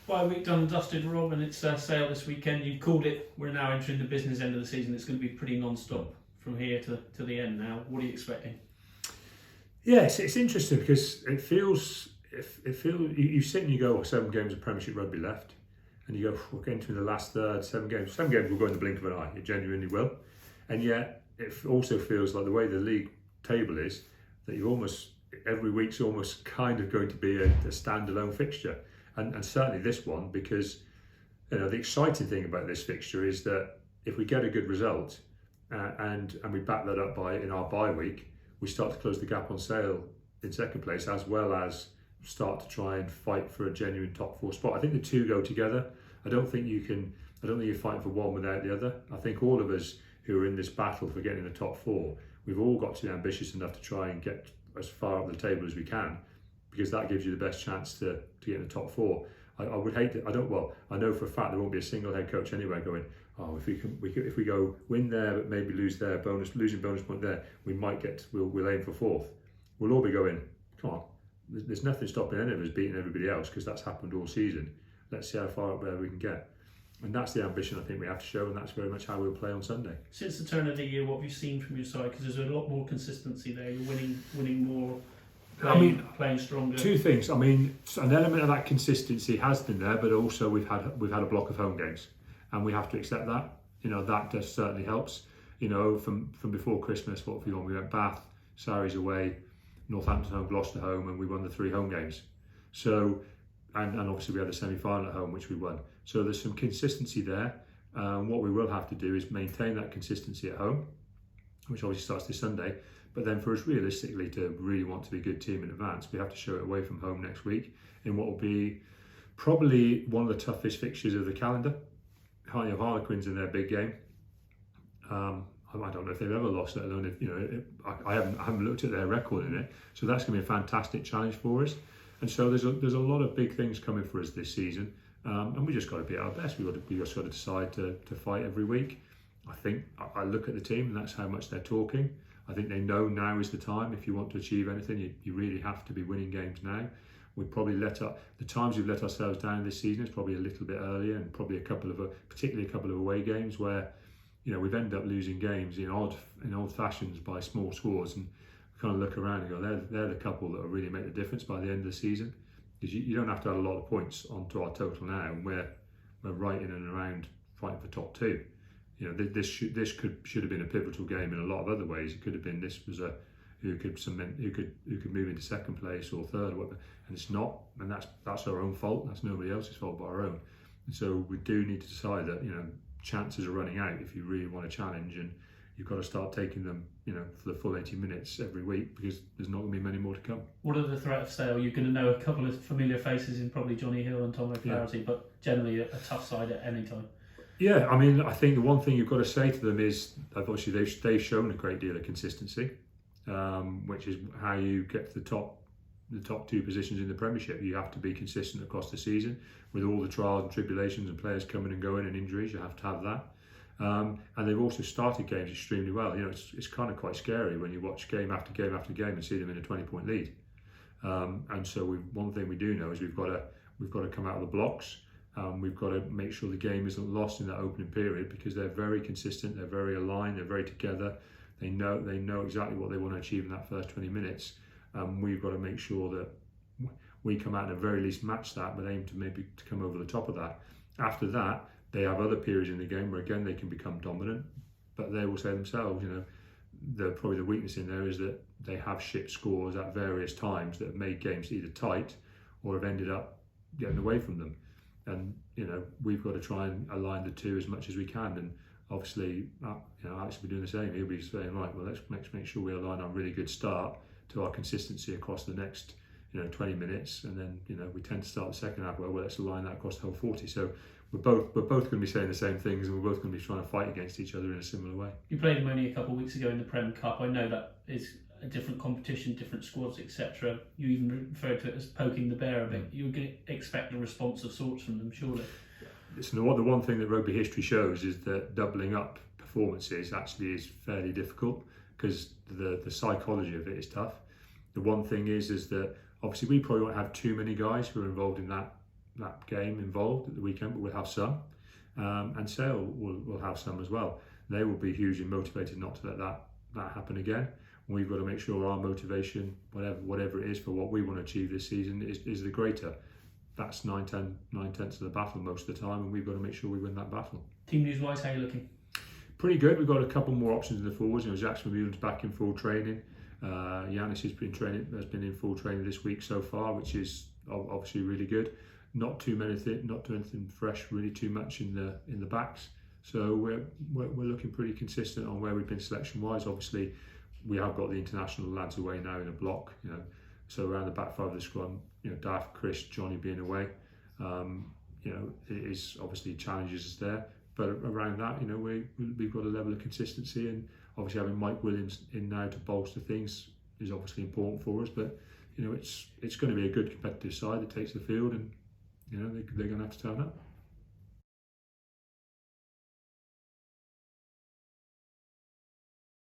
Bye week done and dusted, Rob, and it's sale this weekend. You called it. We're now entering the business end of the season. It's going to be pretty non-stop from here to the end now. What are you expecting? Yes, it's interesting because it feels you sit and you go, 7 games of Premiership rugby left, and you go, we're getting to the last third, 7 games. 7 games will go in the blink of an eye. It genuinely will, and yet it also feels like the way the league table is that you almost every week's almost kind of going to be a standalone fixture. And certainly this one, because the exciting thing about this fixture is that if we get a good result and we back that up in our bye week, we start to close the gap on sale in second place, as well as start to try and fight for a genuine top 4 spot. I think the two go together. I don't think you're fighting for one without the other. I think all of us who are in this battle for getting in the top 4, we've all got to be ambitious enough to try and get as far up the table as we can, because that gives you the best chance to get in the top 4. I would hate to. I know for a fact there won't be a single head coach anywhere going, oh, if we go win there but maybe lose there, losing bonus point there, we'll aim for 4th. We'll all be going, come on, there's nothing stopping any of us beating everybody else, because that's happened all season. Let's see how far up there we can get. And that's the ambition I think we have to show, and that's very much how we'll play on Sunday. Since the turn of the year, what have you seen from your side? Because there's a lot more consistency there. You're winning more. Playing stronger. 2 things. An element of that consistency has been there, but also we've had a block of home games, and we have to accept that. That just certainly helps. From before Christmas, we went Bath, Surrey's away, Northampton home, Gloucester home, and we won the 3 home games. So, and obviously we had the semi-final at home, which we won. So there's some consistency there. What we will have to do is maintain that consistency at home, which obviously starts this Sunday. But then for us realistically to really want to be a good team in advance, we have to show it away from home next week in what will be probably one of the toughest fixtures of the calendar. 𝙍𝙀𝘼𝘾𝙃 in their big game. I don't know if they've ever lost, let alone I haven't looked at their record in it. So that's going to be a fantastic challenge for us. And so there's a lot of big things coming for us this season, and we just got to be at our best. We just got to decide to fight every week. I think I look at the team, and that's how much they're talking. I think they know now is the time. If you want to achieve anything, you really have to be winning games now. We probably the times we've let ourselves down this season is probably a little bit earlier, and probably particularly a couple of away games where we've ended up losing games in odd fashions by small scores, and kind of look around and go, they're the couple that will really make the difference by the end of the season, because you don't have to add a lot of points onto our total now, and we're right in and around fighting for top 2. This should have been a pivotal game in a lot of other ways. It could have been who could move into second place or third or whatever, and it's not, and that's our own fault. That's nobody else's fault but our own. And so we do need to decide that chances are running out if you really want to challenge, and you've got to start taking them for the full 80 minutes every week, because there's not going to be many more to come. What are the threat of sale? You're going to know a couple of familiar faces in probably Johnny Hill and Tom O'Flaherty, but generally a tough side at any time. Yeah, I think the one thing you've got to say to them is, obviously they've shown a great deal of consistency, which is how you get to the top 2 positions in the Premiership. You have to be consistent across the season with all the trials and tribulations and players coming and going and injuries. You have to have that. And they've also started games extremely well. It's kind of quite scary when you watch game after game after game and see them in a 20-point lead. And so one thing we do know is we've got to come out of the blocks. We've got to make sure the game isn't lost in that opening period, because they're very consistent, they're very aligned, they're very together. They know exactly what they want to achieve in that first 20 minutes. We've got to make sure that we come out and at the very least match that, but aim to come over the top of that. After that, they have other periods in the game where again they can become dominant, but they will say themselves, probably the weakness in there is that they have shipped scores at various times that have made games either tight or have ended up getting away from them. And we've got to try and align the two as much as we can. And obviously, Alex will be doing the same. He'll be saying, right, well, let's make sure we align our really good start to our consistency across the next 20 minutes, and then we tend to start the second half well, let's align that across the whole 40. So we're both going to be saying the same things, and we're both going to be trying to fight against each other in a similar way. You played them only a couple of weeks ago in the Prem Cup. I know that is a different competition, different squads, etc. You even referred to it as poking the bear a bit. You're going to expect a response of sorts from them, surely. Listen, the one thing that rugby history shows is that doubling up performances actually is fairly difficult, because the psychology of it is tough. The one thing is that obviously we probably won't have too many guys who are involved in that game involved at the weekend, but we'll have some, and Sale will have some as well. They will be hugely motivated not to let that happen again. We've got to make sure our motivation, whatever it is for what we want to achieve this season, is the greater. That's 9/10 of the battle most of the time, and we've got to make sure we win that battle. Team news wise, how are you looking? Pretty good. We've got a couple more options in the forwards. 𝙍𝙀𝘼𝘾𝙃's back in full training. Ioannis has been in full training this week so far, which is obviously really good. Not too anything fresh really too much in the backs. So we're looking pretty consistent on where we've been selection wise. Obviously, we have got the international lads away now in a block. So around the back five of the squad, 𝙍𝙀𝘼𝘏, Chris, Johnny being away, it is obviously challenges there. But around that, we've got a level of consistency, and obviously having Mike Williams in now to bolster things is obviously important for us. But it's going to be a good competitive side that takes the field, and they're going to have to turn up.